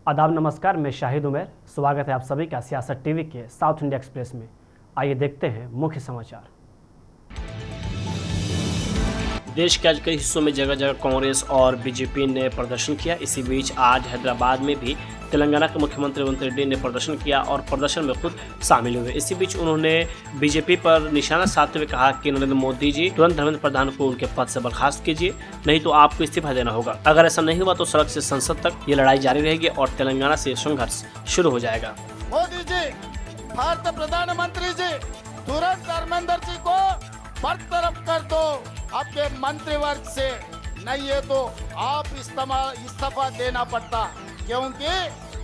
आदाब नमस्कार, मैं शाहिद उमर। स्वागत है आप सभी का सियासत टीवी के साउथ इंडिया एक्सप्रेस में। आइए देखते हैं मुख्य समाचार। देश के आज कई हिस्सों में जगह जगह कांग्रेस और बीजेपी ने प्रदर्शन किया। इसी बीच आज हैदराबाद में भी तेलंगाना के मुख्यमंत्री रेवंत रेड्डी ने प्रदर्शन किया और प्रदर्शन में खुद शामिल हुए। इसी बीच उन्होंने बीजेपी पर निशाना साधते हुए कहा कि नरेंद्र मोदी जी तुरंत धर्मेंद्र प्रधान को उनके पद से बर्खास्त कीजिए, नहीं तो आपको इस्तीफा देना होगा। अगर ऐसा नहीं हुआ तो सड़क से संसद तक ये लड़ाई जारी रहेगी और तेलंगाना से संघर्ष शुरू हो जाएगा। मोदी जी, भारत प्रधानमंत्री जी, तुरंत धर्मेंद्र जी को बरतरफ कर दो आपके मंत्रिवर्ग से, नहीं है तो आप इस्तीफा देना पड़ता, क्योंकि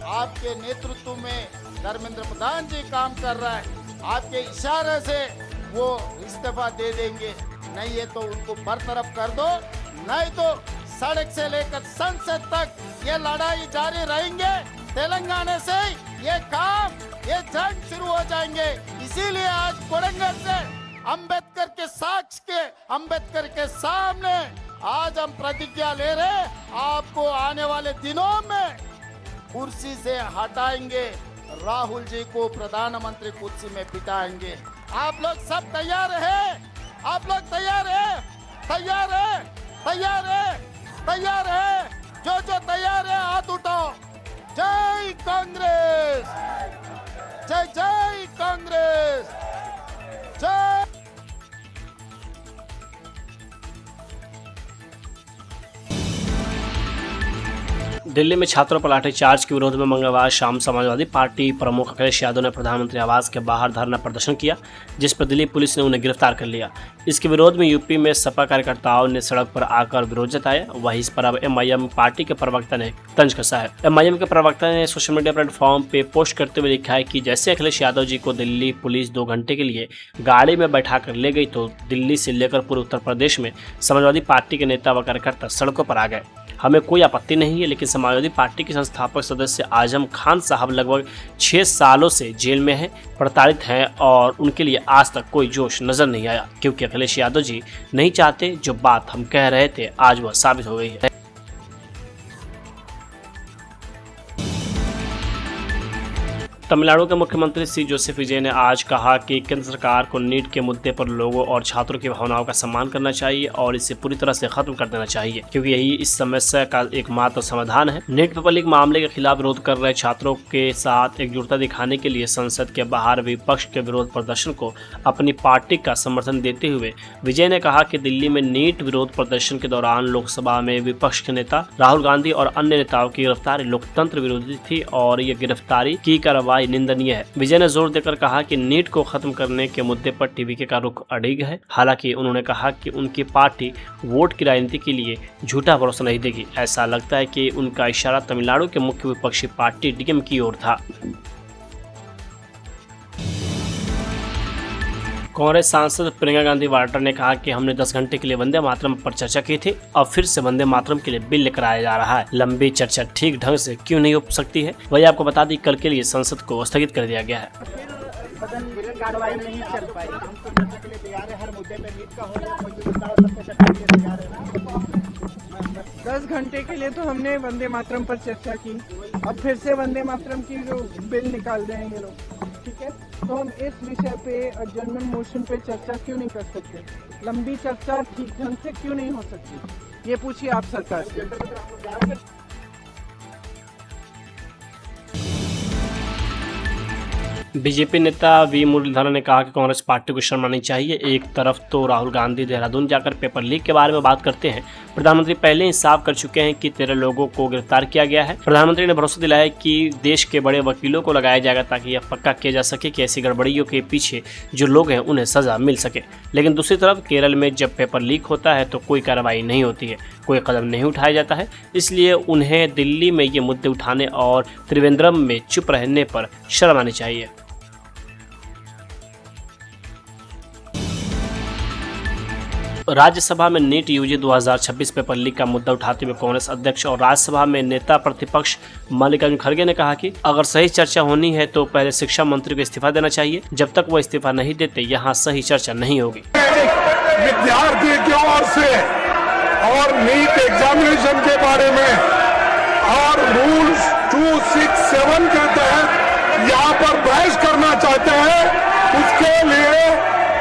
आपके नेतृत्व में धर्मेंद्र प्रधान जी काम कर रहा है। आपके इशारे से वो इस्तीफा दे देंगे, नहीं है तो उनको बरतरफ कर दो, नहीं तो सड़क से लेकर संसद तक ये लड़ाई जारी रहेंगे। तेलंगाना से ये जंग शुरू हो जाएंगे। इसीलिए आज कोडंगल से अंबेडकर के सामने आज हम प्रतिज्ञा ले रहे, आपको आने वाले दिनों में कुर्सी से हटाएंगे, राहुल जी को प्रधानमंत्री कुर्सी में बिठाएंगे। आप लोग सब तैयार हैं? आप लोग तैयार हैं? तैयार है? तैयार है? तैयार है? जो तैयार है हाथ उठाओ। जय कांग्रेस, जय जय कांग्रेस, जय। दिल्ली में छात्रों पर लाठीचार्ज के विरोध में मंगलवार शाम समाजवादी पार्टी प्रमुख अखिलेश यादव ने प्रधानमंत्री आवास के बाहर धरना प्रदर्शन किया, जिस पर दिल्ली पुलिस ने उन्हें गिरफ्तार कर लिया। इसके विरोध में यूपी में सपा कार्यकर्ताओं ने सड़क पर आकर विरोध जताया। वहीं इस पर अब एमआईएम पार्टी के प्रवक्ता ने तंज कसा है। एमआईएम के प्रवक्ता ने सोशल मीडिया प्लेटफॉर्म पे पोस्ट करते हुए लिखा है कि जैसे अखिलेश यादव जी को दिल्ली पुलिस 2 घंटे के लिए गाड़ी में बैठा कर ले गई, तो दिल्ली से लेकर पूरे उत्तर प्रदेश में समाजवादी पार्टी के नेता व कार्यकर्ता सड़कों पर आ गए। हमें कोई आपत्ति नहीं है, लेकिन समाजवादी पार्टी के संस्थापक सदस्य आजम खान साहब लगभग 6 सालों से जेल में हैं, प्रताड़ित हैं और उनके लिए आज तक कोई जोश नजर नहीं आया, क्योंकि अखिलेश यादव जी नहीं चाहते। जो बात हम कह रहे थे आज वह साबित हो गई है। तमिलनाडु के मुख्यमंत्री सी जोसेफ विजय ने आज कहा कि केंद्र सरकार को नीट के मुद्दे पर लोगों और छात्रों की भावनाओं का सम्मान करना चाहिए और इसे पूरी तरह से खत्म कर देना चाहिए, क्योंकि यही इस समस्या का एकमात्र समाधान है। नीट पेपर लीक मामले के खिलाफ विरोध कर रहे छात्रों के साथ एकजुटता दिखाने के लिए संसद के बाहर विपक्ष के विरोध प्रदर्शन को अपनी पार्टी का समर्थन देते हुए विजय ने कहा कि दिल्ली में नीट विरोध प्रदर्शन के दौरान लोकसभा में विपक्ष के नेता राहुल गांधी और अन्य नेताओं की गिरफ्तारी लोकतंत्र विरोधी थी और ये गिरफ्तारी की कार्रवाई निंदनीय है। विजय ने जोर देकर कहा कि नीट को खत्म करने के मुद्दे पर टीवीके का रुख अडिग है। हालांकि उन्होंने कहा कि उनकी पार्टी वोट की राजनीति के लिए झूठा भरोसा नहीं देगी। ऐसा लगता है कि उनका इशारा तमिलनाडु के मुख्य विपक्षी पार्टी डीएम की ओर था। कांग्रेस सांसद प्रियंका गांधी वाड्रा ने कहा कि हमने 10 घंटे के लिए वंदे मातरम पर चर्चा की थी, अब फिर से वंदे मातरम के लिए बिल लेकर आया जा रहा है। लंबी चर्चा ठीक ढंग से क्यों नहीं हो सकती है? वही आपको बता दी, कल के लिए संसद को स्थगित कर दिया गया है। 10 घंटे के लिए तो हमने वंदे मातरम पर चर्चा की, अब फिर से वंदे मातरम की जो बिल निकाल रहे हैं ये लोग, ठीक है। तो हम इस विषय पे जनरल मोशन पे चर्चा क्यों नहीं कर सकते? लंबी चर्चा ठीक ढंग से क्यों नहीं हो सकती? ये पूछिए आप सरकार से। बीजेपी नेता वी मुरलीधरन ने कहा कि कांग्रेस पार्टी को शर्म आनी चाहिए। एक तरफ तो राहुल गांधी देहरादून जाकर पेपर लीक के बारे में बात करते हैं। प्रधानमंत्री पहले ही साफ कर चुके हैं कि 13 लोगों को गिरफ्तार किया गया है। प्रधानमंत्री ने भरोसा दिलाया कि देश के बड़े वकीलों को लगाया जाएगा ताकि यह पक्का किया जा सके कि ऐसी गड़बड़ियों के पीछे जो लोग हैं उन्हें सजा मिल सके। लेकिन दूसरी तरफ केरल में जब पेपर लीक होता है तो कोई कार्रवाई नहीं होती है, कोई कदम नहीं उठाया जाता है। इसलिए उन्हें दिल्ली में ये मुद्दे उठाने और त्रिवेंद्रम में चुप रहने पर शर्म आनी चाहिए। राज्यसभा में नीट यूजी 2026 पेपर लीक का मुद्दा उठाते हुए कांग्रेस अध्यक्ष और राज्यसभा में नेता प्रतिपक्ष मल्लिकार्जुन खड़गे ने कहा कि अगर सही चर्चा होनी है तो पहले शिक्षा मंत्री को इस्तीफा देना चाहिए। जब तक वो इस्तीफा नहीं देते यहाँ सही चर्चा नहीं होगी। विद्यार्थी की ओर से और नीट एग्जामिनेशन के बारे में और रूल्स 267 के तहत यहाँ पर बहस करना चाहते हैं, उसके लिए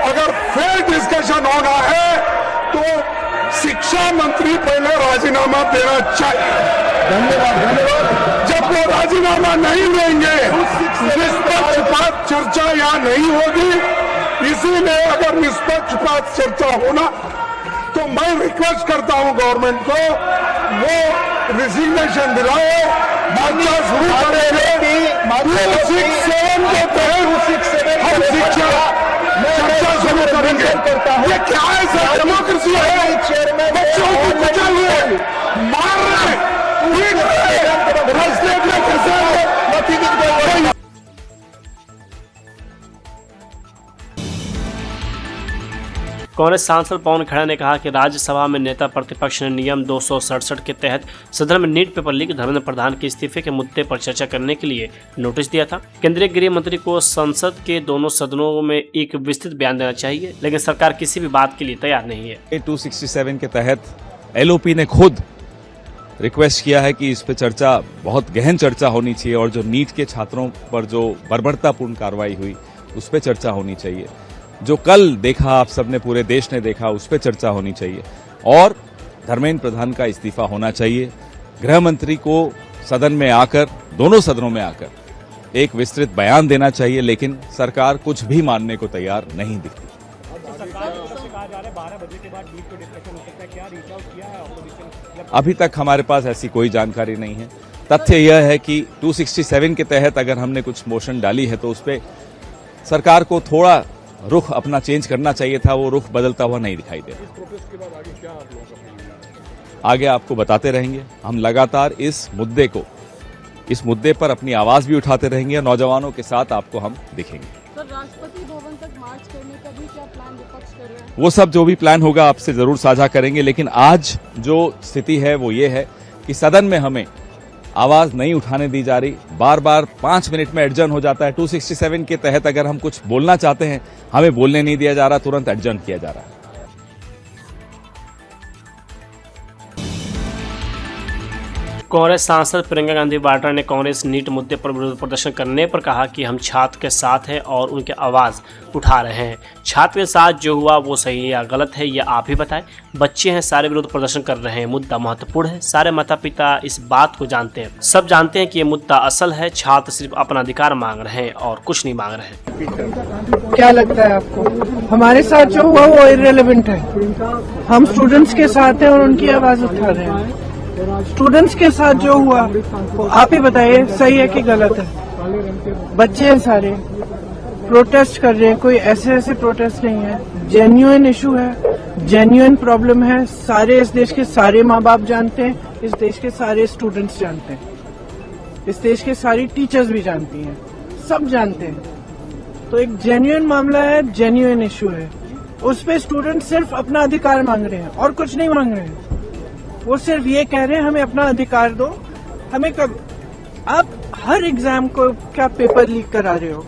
अगर फेयर डिस्कशन होना है तो शिक्षा मंत्री पहले राजीनामा देना चाहिए। धन्यवाद। जब वो राजीनामा नहीं देंगे निष्पक्षपात चर्चा यहाँ नहीं होगी। इसीलिए अगर निष्पक्षपात चर्चा होना तो मैं रिक्वेस्ट करता हूं गवर्नमेंट को वो रिजिग्नेशन दिलाए, चर्चा शुरू करेंगे। 267 के तहत हम शिक्षा चर्चा शुरू करेंगे। ये क्या है सर? डेमोक्रेसी है? बच्चों को कुचल रहे, मार रहे, पीट रहे, रास्ते में फंसा रहे। कांग्रेस सांसद पवन खेड़ा ने कहा कि राज्यसभा में नेता प्रतिपक्ष ने नियम 267 के तहत सदन में NEET paper leak Dharmendra Pradhan के इस्तीफे के मुद्दे पर चर्चा करने के लिए नोटिस दिया था। केंद्रीय गृह मंत्री को संसद के दोनों सदनों में एक विस्तृत बयान देना चाहिए, लेकिन सरकार किसी भी बात के लिए तैयार नहीं है। 267 के तहत एलओपी ने खुद रिक्वेस्ट किया है कि इस पे चर्चा, बहुत गहन चर्चा होनी चाहिए और जो नीट के छात्रों पर जो बर्बरतापूर्ण कार्रवाई हुई उस पर चर्चा होनी चाहिए। जो कल देखा आप सबने, पूरे देश ने देखा, उस पर चर्चा होनी चाहिए और धर्मेंद्र प्रधान का इस्तीफा होना चाहिए। गृह मंत्री को सदन में आकर, दोनों सदनों में आकर एक विस्तृत बयान देना चाहिए, लेकिन सरकार कुछ भी मानने को तैयार नहीं दिखती। अभी तक हमारे पास ऐसी कोई जानकारी नहीं है। तथ्य यह है कि 267 के तहत अगर हमने कुछ मोशन डाली है तो उस पर सरकार को थोड़ा रुख अपना चेंज करना चाहिए था, वो रुख बदलता हुआ नहीं दिखाई दे रहा। आगे आपको बताते रहेंगे। हम लगातार इस मुद्दे पर अपनी आवाज भी उठाते रहेंगे। नौजवानों के साथ आपको हम दिखेंगे। सर, राष्ट्रपति भवन तक मार्च करने का भी क्या प्लान विपक्ष कर रहे हैं? वो सब जो भी प्लान होगा आपसे जरूर साझा करेंगे, लेकिन आज जो स्थिति है वो ये है कि सदन में हमें आवाज नहीं उठाने दी जा रही। बार बार 5 मिनट में एडजर्न हो जाता है। 267 के तहत अगर हम कुछ बोलना चाहते हैं, हमें बोलने नहीं दिया जा रहा, तुरंत एडजर्न किया जा रहा है। कांग्रेस सांसद प्रियंका गांधी वाड्रा ने कांग्रेस नीट मुद्दे पर विरोध प्रदर्शन करने पर कहा कि हम छात्र के साथ हैं और उनकी आवाज़ उठा रहे हैं। छात्र के साथ जो हुआ वो सही या गलत है, ये आप ही बताएं। बच्चे हैं, सारे विरोध प्रदर्शन कर रहे हैं, मुद्दा महत्वपूर्ण है। सारे माता पिता इस बात को जानते हैं, सब जानते हैं कि ये मुद्दा असल है। छात्र सिर्फ अपना अधिकार मांग रहे हैं और कुछ नहीं मांग रहे हैं। क्या लगता है आपको? हमारे साथ जो हुआ वो इररिलेवेंट है। हम स्टूडेंट्स के साथ हैं और उनकी आवाज उठा रहे हैं। स्टूडेंट्स के साथ जो हुआ आप ही बताइए, सही है कि गलत है? बच्चे हैं, सारे प्रोटेस्ट कर रहे हैं। कोई ऐसे प्रोटेस्ट नहीं है, जेन्युइन इशू है, जेन्युइन प्रॉब्लम है। सारे इस देश के सारे माँ बाप जानते हैं, इस देश के सारे स्टूडेंट्स जानते हैं, इस देश के सारी टीचर्स भी जानती हैं, सब जानते हैं। तो एक जेन्युइन मामला है, जेन्युइन इशू है। उस पे स्टूडेंट सिर्फ अपना अधिकार मांग रहे हैं और कुछ नहीं मांग रहे हैं। वो सिर्फ ये कह रहे हैं हमें अपना अधिकार दो। हमें कब? आप हर एग्जाम को क्या पेपर लीक करा रहे हो?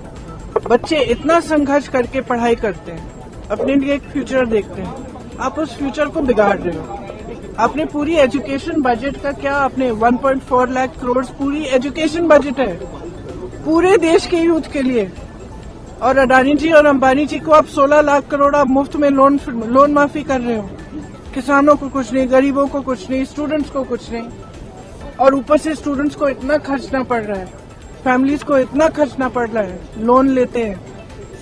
बच्चे इतना संघर्ष करके पढ़ाई करते हैं, अपने लिए एक फ्यूचर देखते हैं, आप उस फ्यूचर को बिगाड़ रहे हो। आपने पूरी एजुकेशन बजट का क्या, आपने 1.4 लाख करोड़ पूरी एजुकेशन बजट है पूरे देश के यूथ के लिए। और अडानी जी और अंबानी जी को आप 16 लाख करोड़ आप मुफ्त में लोन माफी कर रहे हो। किसानों को कुछ नहीं, गरीबों को कुछ नहीं, स्टूडेंट्स को कुछ नहीं। और ऊपर से स्टूडेंट्स को इतना खर्चना पड़ रहा है, फैमिलीज को इतना खर्चना पड़ रहा है, लोन लेते हैं।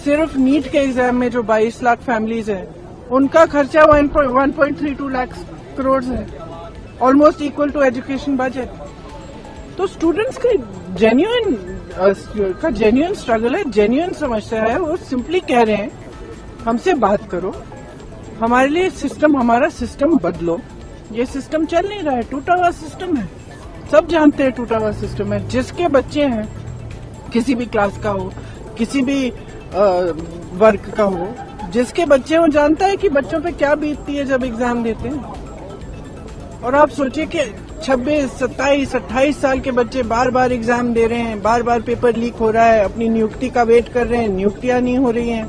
सिर्फ नीट के एग्जाम में जो 22 लाख फैमिलीज है, उनका खर्चा 1.32 लाख करोड़ है, almost equal to education budget. तो स्टूडेंट्स का जेन्युइन स्ट्रगल है, जेन्युइन समस्या है। वो सिंपली कह रहे हैं हमसे बात करो, हमारे लिए सिस्टम, हमारा सिस्टम बदलो। ये सिस्टम चल नहीं रहा है, टूटा हुआ सिस्टम है, सब जानते हैं टूटा हुआ सिस्टम है। जिसके बच्चे हैं, किसी भी क्लास का हो, किसी भी वर्ग का हो, जिसके बच्चे वो जानता है कि बच्चों पे क्या बीतती है जब एग्जाम देते हैं। और आप सोचिए कि 26, 27, 28 साल के बच्चे बार बार एग्जाम दे रहे हैं, बार बार पेपर लीक हो रहा है, अपनी नियुक्ति का वेट कर रहे हैं, नियुक्तियां नहीं हो रही हैं।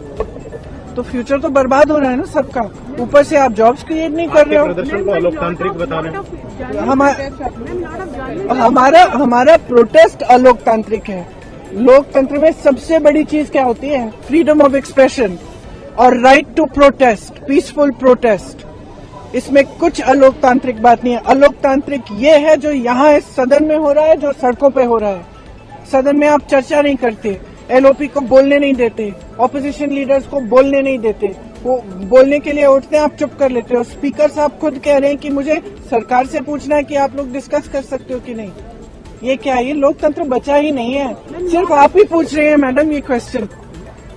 तो फ्यूचर तो बर्बाद हो रहा है ना सबका। ऊपर से आप जॉब्स क्रिएट नहीं कर रहे हो। प्रदर्शन को लोकतांत्रिक बता रहे हैं। हमारा प्रोटेस्ट अलोकतांत्रिक है। लोकतंत्र में सबसे बड़ी चीज क्या होती है? फ्रीडम ऑफ एक्सप्रेशन और right to protest, peaceful protest. इसमें कुछ अलोकतांत्रिक बात नहीं है। अलोकतांत्रिक ये है जो यहाँ इस सदन में हो रहा है, जो सड़कों पे हो रहा है। सदन में आप चर्चा नहीं करते, एलओपी को बोलने नहीं देते, ऑपोजिशन लीडर्स को बोलने नहीं देते, वो बोलने के लिए उठते हैं, आप चुप कर लेते हो। स्पीकर साहब खुद कह रहे हैं कि मुझे सरकार से पूछना है कि आप लोग डिस्कस कर सकते हो कि नहीं। ये क्या है? ये लोकतंत्र बचा ही नहीं है। सिर्फ आप ही पूछ रहे हैं मैडम ये क्वेश्चन।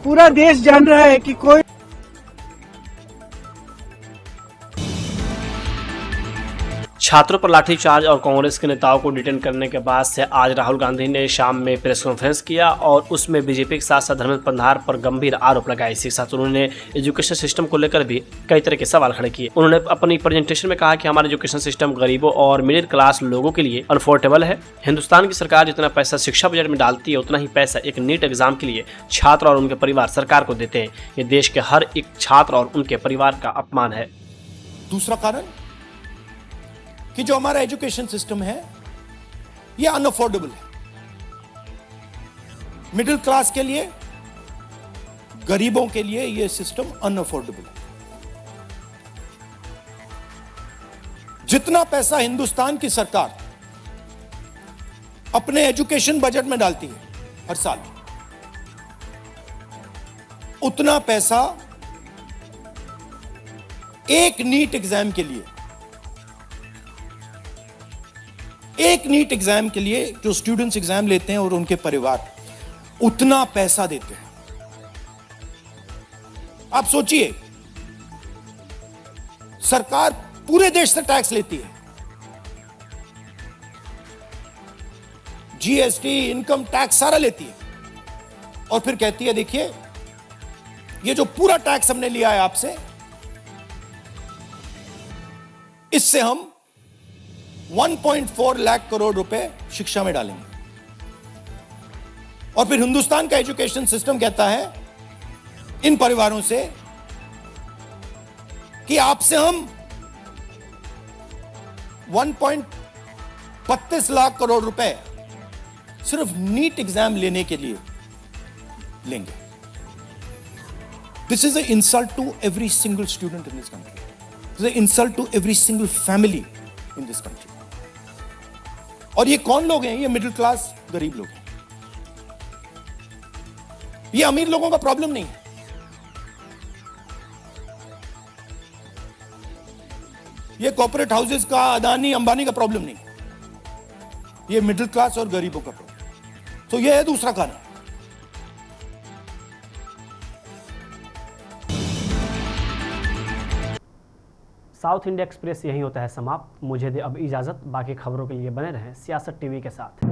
पूरा देश जान रहा है कि कोई छात्रों पर लाठीचार्ज और कांग्रेस के नेताओं को डिटेन करने के बाद से आज राहुल गांधी ने शाम में प्रेस कॉन्फ्रेंस किया और उसमें बीजेपी के साथ साथ धर्मेंद्र प्रधान पर गंभीर आरोप लगाए। इसी के साथ उन्होंने एजुकेशन सिस्टम को लेकर भी कई तरह के सवाल खड़े किए। उन्होंने अपनी प्रेजेंटेशन में कहा कि हमारा एजुकेशन सिस्टम गरीबों और मिडिल क्लास लोगों के लिए अनफोर्डेबल है। हिंदुस्तान की सरकार जितना पैसा शिक्षा बजट में डालती है उतना ही पैसा एक नीट एग्जाम के लिए छात्र और उनके परिवार सरकार को देते हैं। ये देश के हर एक छात्र और उनके परिवार का अपमान है। दूसरा कारण कि जो हमारा एजुकेशन सिस्टम है ये अनअफोर्डेबल है। मिडिल क्लास के लिए, गरीबों के लिए ये सिस्टम अनअफोर्डेबल है। जितना पैसा हिंदुस्तान की सरकार अपने एजुकेशन बजट में डालती है हर साल, उतना पैसा एक नीट एग्जाम के लिए, जो स्टूडेंट्स एग्जाम लेते हैं और उनके परिवार उतना पैसा देते हैं। आप सोचिए, सरकार पूरे देश से टैक्स लेती है, जीएसटी, इनकम टैक्स सारा लेती है, और फिर कहती है देखिए ये जो पूरा टैक्स हमने लिया है आपसे, इससे हम 1.4 लाख करोड़ रुपए शिक्षा में डालेंगे। और फिर हिंदुस्तान का एजुकेशन सिस्टम कहता है इन परिवारों से कि आपसे हम 1.32 लाख करोड़ रुपए सिर्फ नीट एग्जाम लेने के लिए लेंगे। This is an insult to every single student in this country. This is an insult to every single family in this country. और ये कौन लोग हैं? ये मिडिल क्लास गरीब लोग हैं। ये अमीर लोगों का प्रॉब्लम नहीं है। ये कॉर्पोरेट हाउसेस का, अदानी अंबानी का प्रॉब्लम नहीं है। ये मिडिल क्लास और गरीबों का प्रॉब्लम। तो ये है दूसरा कारण। साउथ इंडिया एक्सप्रेस यही होता है समाप्त। मुझे दे अब इजाज़त। बाकी खबरों के लिए बने रहें सियासत टीवी के साथ।